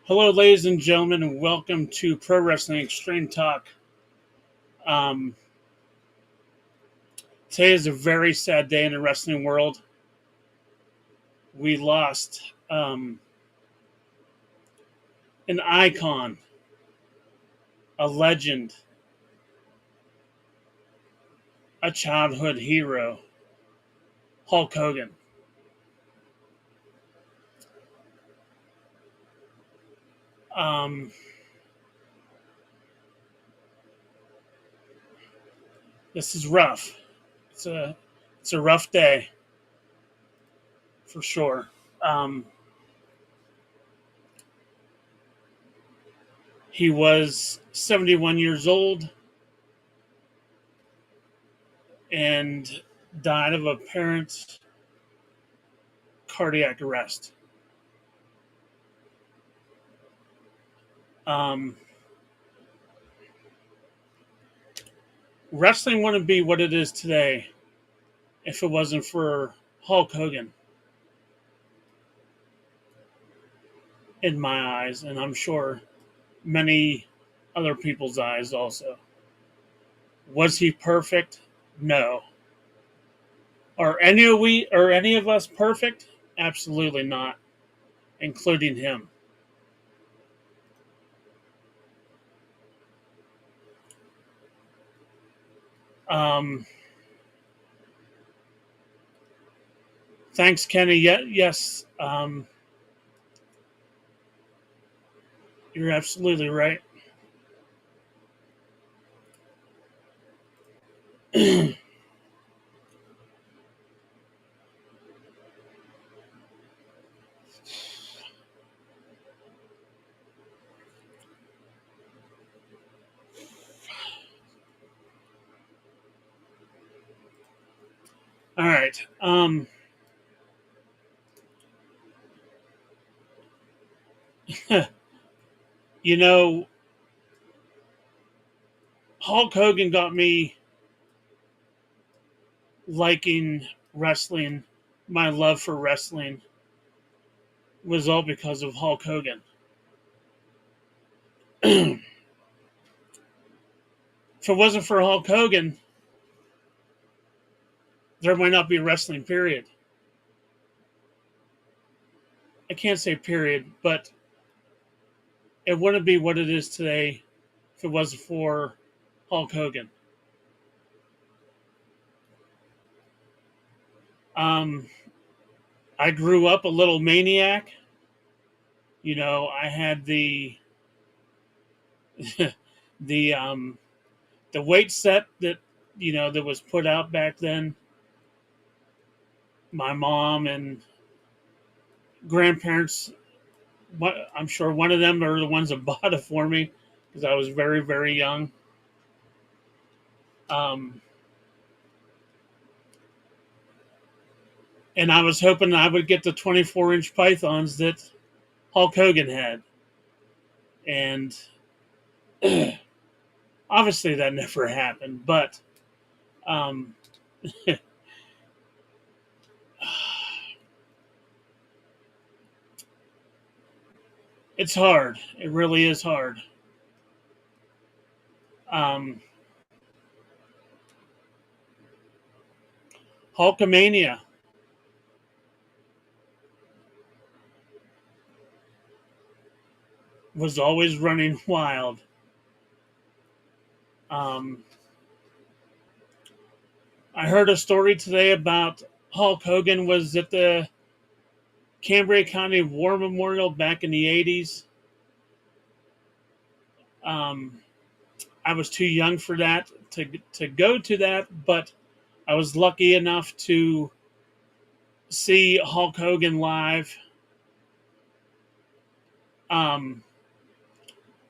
Hello, ladies and gentlemen, and welcome to Pro Wrestling Extreme Talk. Um, Today is a very sad day in the wrestling world. We lost an icon, a legend, a childhood hero, Hulk Hogan. Um, this is rough. It's a it's a rough day for sure. Um, he was 71 years old and died of apparent cardiac arrest. Um, Wrestling wouldn't be what it is today if it wasn't for Hulk Hogan, in my eyes, and I'm sure many other people's eyes also. Was he perfect? No. Are any of us perfect? Absolutely not, including him. Um, Thanks, Kenny. Yes, you're absolutely right. All right. You know, Hulk Hogan got me liking wrestling. My love for wrestling was all because of Hulk Hogan. If it wasn't for Hulk Hogan, there might not be wrestling, period. I can't say period, but it wouldn't be what it is today if it wasn't for Hulk Hogan. Um, I grew up a little maniac. I had the the weight set that was put out back then. My mom and grandparents, I'm sure one of them are the ones that bought it for me because I was very, very young. Um, and I was hoping I would get the 24-inch pythons that Hulk Hogan had. And obviously that never happened, but um, it's hard. It really is hard. Um, Hulkamania was always running wild. Um, I heard a story today about Hulk Hogan was at the Cambria County War Memorial back in the 80s. Um, I was too young for that to go to that, but I was lucky enough to see Hulk Hogan live um,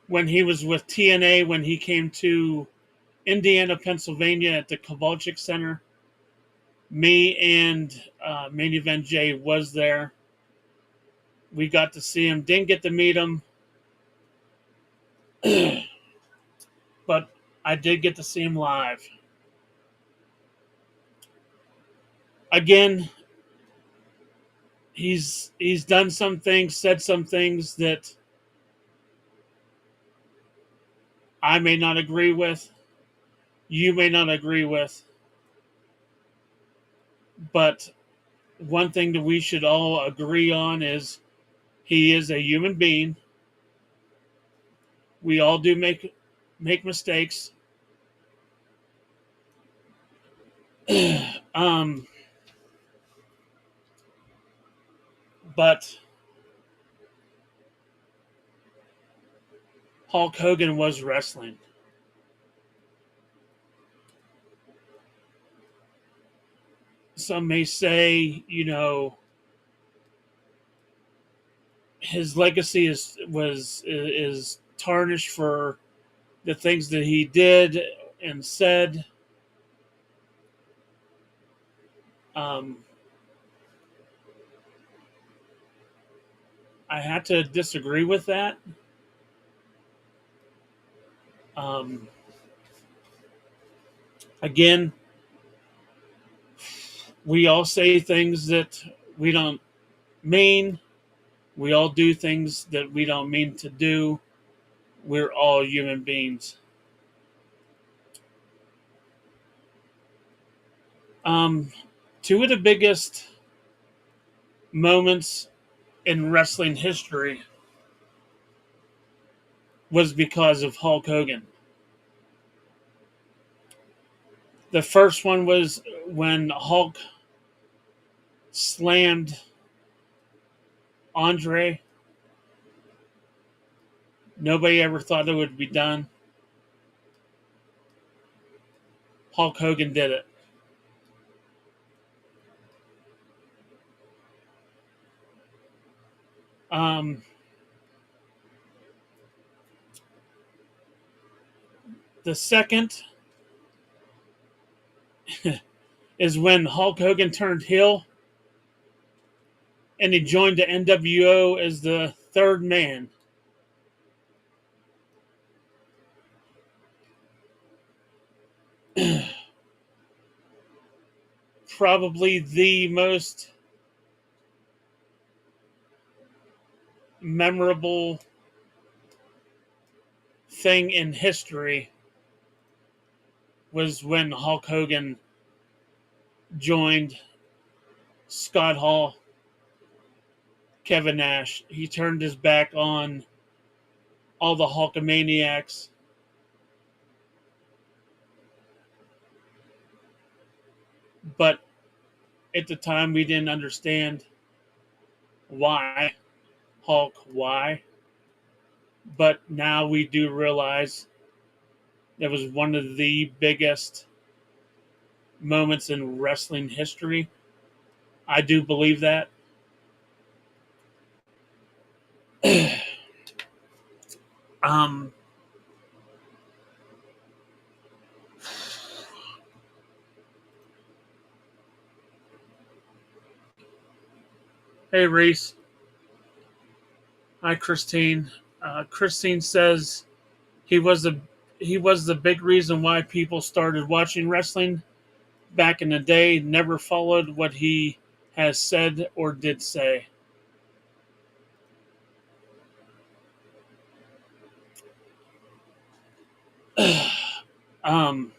when he was with TNA when he came to Indiana, Pennsylvania at the Kovalchik Center. Me and Main Event Jay was there. We got to see him. Didn't get to meet him, but I did get to see him live. Again, he's done some things, said some things that I may not agree with, you may not agree with, but one thing that we should all agree on is he is a human being. We all do make mistakes. um, but Hulk Hogan was wrestling. Some may say, his legacy is tarnished for the things that he did and said. Um, I had to disagree with that. Um, Again, we all say things that we don't mean. We all do things that we don't mean to do. We're all human beings. Um, Two of the biggest moments in wrestling history was because of Hulk Hogan. The first one was when Hulk slammed Andre. Nobody ever thought it would be done. Hulk Hogan did it. Um, the second is when Hulk Hogan turned heel and he joined the NWO as the third man. Probably the most memorable thing in history was when Hulk Hogan joined Scott Hall, Kevin Nash. He turned his back on all the Hulkamaniacs. But at the time, we didn't understand why. Hulk, why? But now we do realize that was one of the biggest moments in wrestling history. I do believe that. um, hey, Reese. Hi, Christine. Christine says he was the he was the big reason why people started watching wrestling back in the day. Never followed what he has said or did say. um,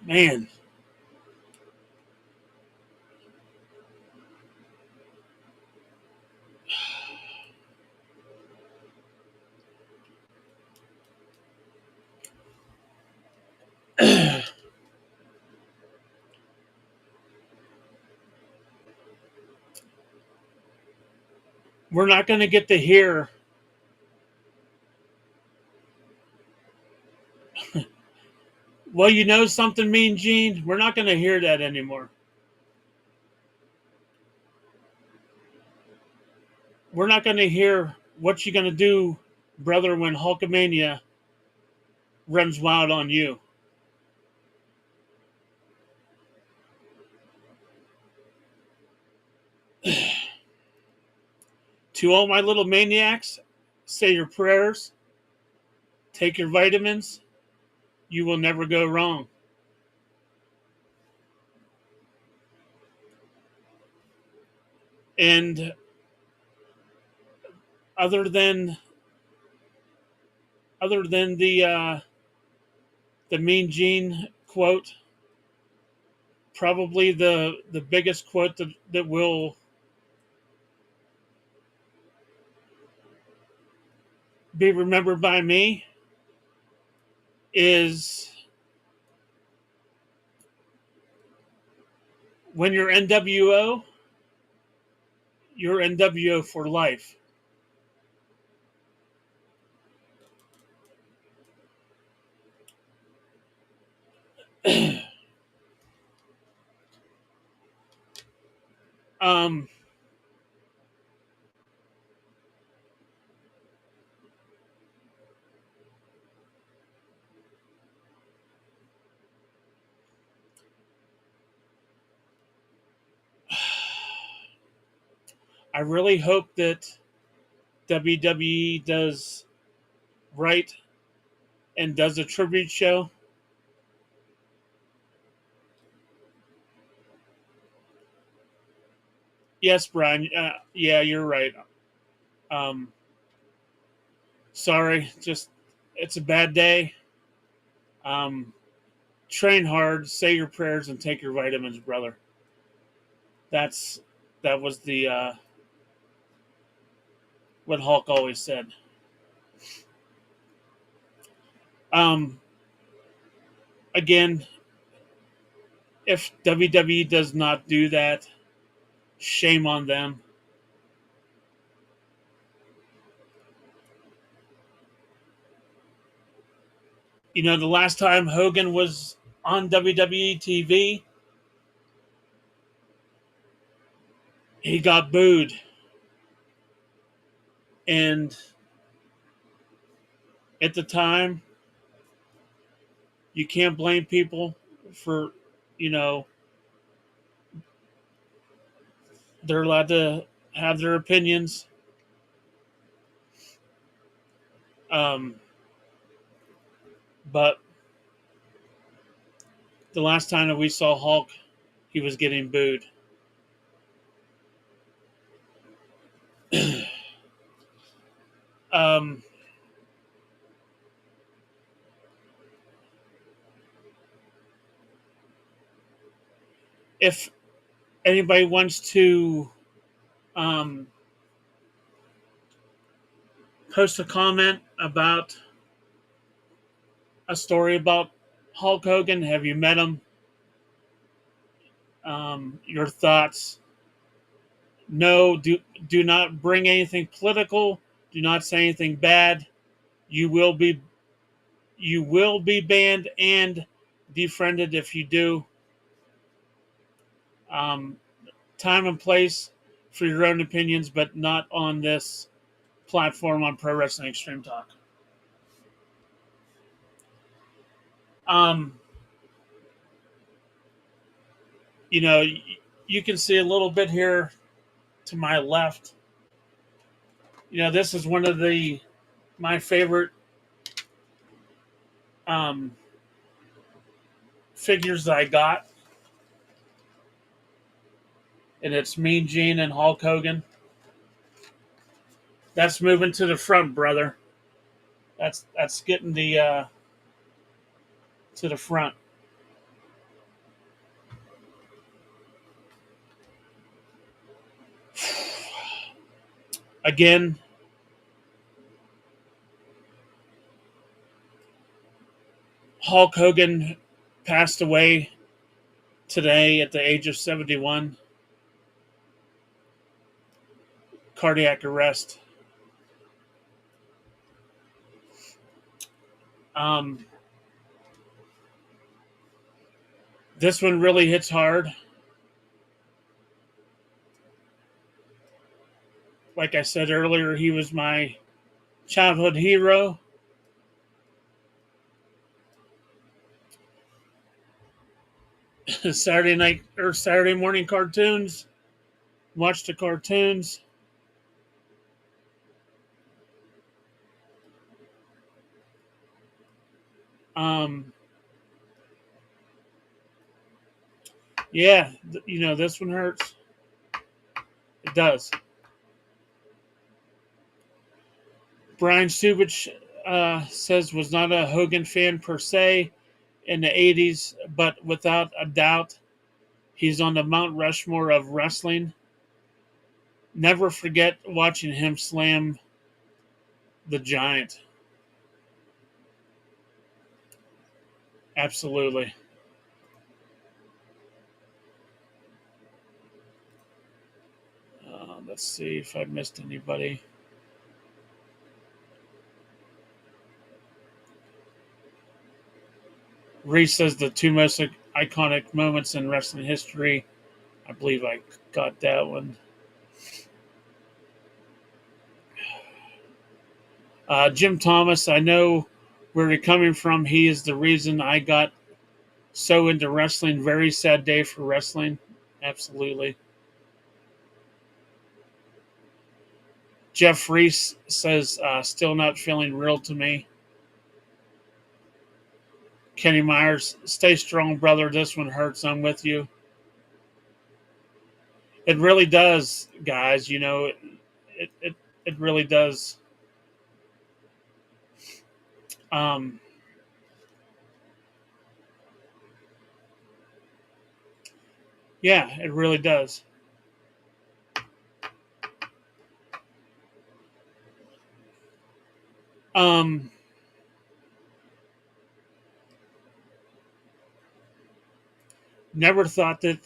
Man, we're not going to get to hear. Well, you know something, Mean Gene. We're not going to hear that anymore. We're not going to hear what you going to do, brother, when Hulkamania runs wild on you. To all my little maniacs, say your prayers, take your vitamins. You will never go wrong. And other than the Mean Gene quote, probably the biggest quote that will be remembered by me is, when you're NWO, you're NWO for life. um, I really hope that WWE does right and does a tribute show. Yes, Brian. Yeah, you're right. Um, Sorry, just it's a bad day. Um, Train hard, say your prayers, and take your vitamins, brother. That's that was the what Hulk always said. Um, Again, if WWE does not do that, shame on them. You know, the last time Hogan was on WWE TV, he got booed, and at the time, you can't blame people for, you know, they're allowed to have their opinions. Um, but the last time that we saw Hulk, he was getting booed. um, if anybody wants to um, post a comment about a story about Hulk Hogan, have you met him? Your thoughts. No, do not bring anything political. Do not say anything bad. You will be you will be banned and defriended if you do. Um, Time and place for your own opinions, but not on this platform on Pro Wrestling Extreme Talk. Um, you know, you can see a little bit here to my left. You know, this is one of the my favorite um, figures that I got, and it's Mean Gene and Hulk Hogan. That's moving to the front, brother. That's getting the to the front. Again, Hulk Hogan passed away today at the age of 71, cardiac arrest. Um, this one really hits hard. Like I said earlier, he was my childhood hero. Saturday night or Saturday morning cartoons. Watch the cartoons. Um, yeah, you know, this one hurts. It does. Brian Subich says was not a Hogan fan per se in the 80s, but without a doubt, he's on the Mount Rushmore of wrestling. Never forget watching him slam the Giant. Absolutely. Let's see if I missed anybody. Reese says the two most iconic moments in wrestling history. I believe I got that one. Jim Thomas, I know where you're coming from. He is the reason I got so into wrestling. Very sad day for wrestling. Absolutely. Jeff Reese says, still not feeling real to me. Kenny Myers, stay strong, brother. This one hurts. I'm with you. It really does, guys. You know, it really does. Um, yeah, it really does. Um, never thought that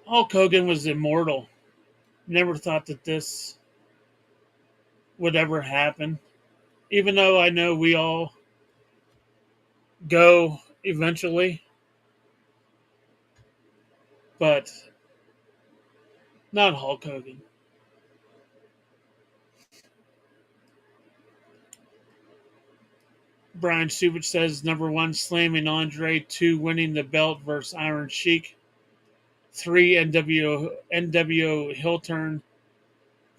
Hulk Hogan was immortal. Never thought that this would ever happen. Even though I know we all go eventually, but not Hulk Hogan. Brian Subich says number one, slamming Andre, two, winning the belt versus Iron Sheik, three, NWO heel turn,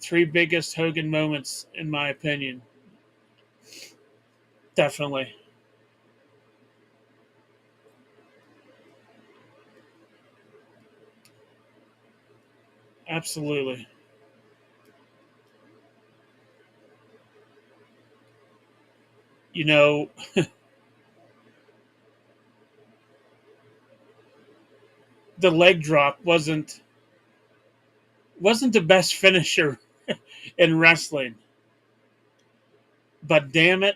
three biggest Hogan moments, in my opinion. Definitely. Absolutely. You know, the leg drop wasn't the best finisher in wrestling. But damn it,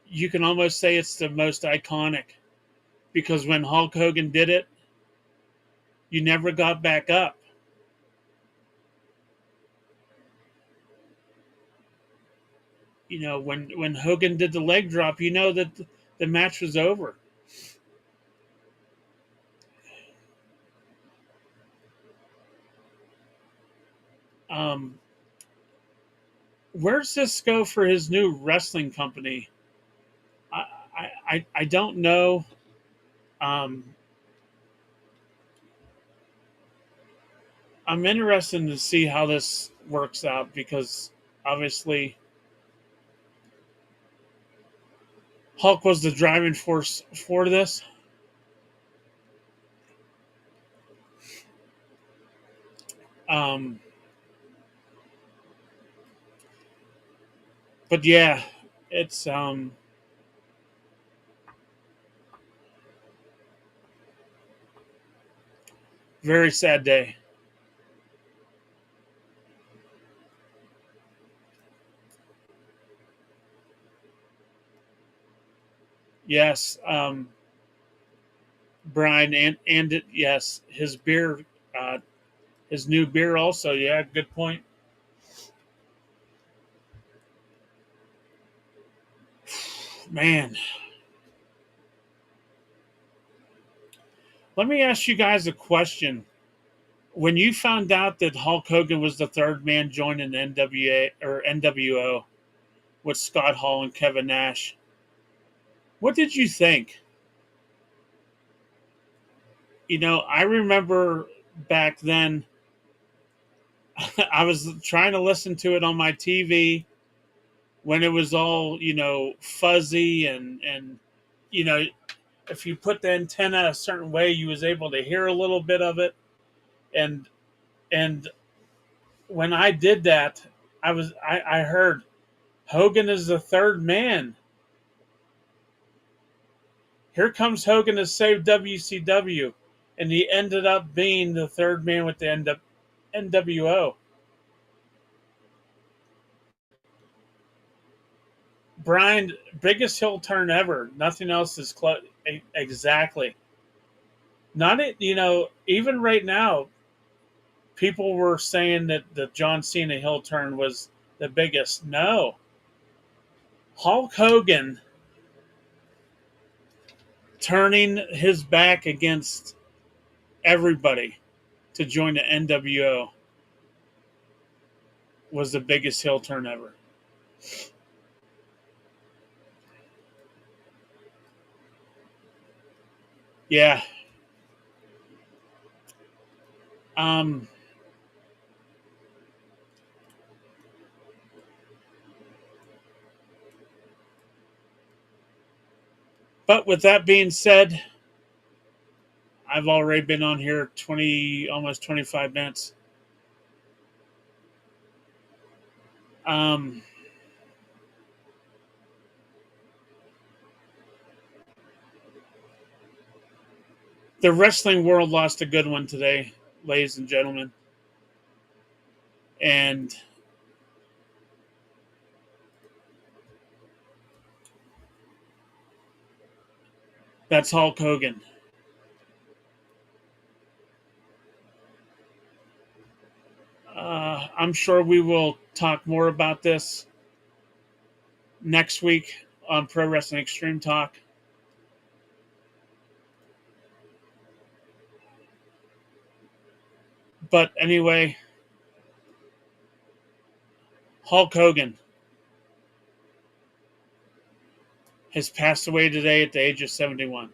you can almost say it's the most iconic because when Hulk Hogan did it, you never got back up. You know, when Hogan did the leg drop, you know that the match was over. Um, where's this go for his new wrestling company? I I don't know. Um, I'm interested to see how this works out because obviously Hulk was the driving force for this. Um, but yeah, it's very sad day. Yes, Brian and it. Yes, his beer, his new beer also. Yeah, good point. Man, let me ask you guys a question. When you found out that Hulk Hogan was the third man joining NWA or NWO with Scott Hall and Kevin Nash, what did you think? You know, I remember back then I was trying to listen to it on my TV when it was all, you know, fuzzy and you know, if you put the antenna a certain way, you was able to hear a little bit of it. And and when I did that, I heard Hogan is the third man. Here comes Hogan to save WCW, and he ended up being the third man with the NWO. Brian, biggest heel turn ever. Nothing else is close. Exactly. Not it. Even right now, people were saying that the John Cena heel turn was the biggest. No, Hulk Hogan turning his back against everybody to join the NWO was the biggest heel turn ever. Yeah. Um, but with that being said, I've already been on here 20, almost 25 minutes. Um, the wrestling world lost a good one today, ladies and gentlemen. And that's Hulk Hogan. I'm sure we will talk more about this next week on Pro Wrestling Extreme Talk. But anyway, Hulk Hogan has passed away today at the age of 71.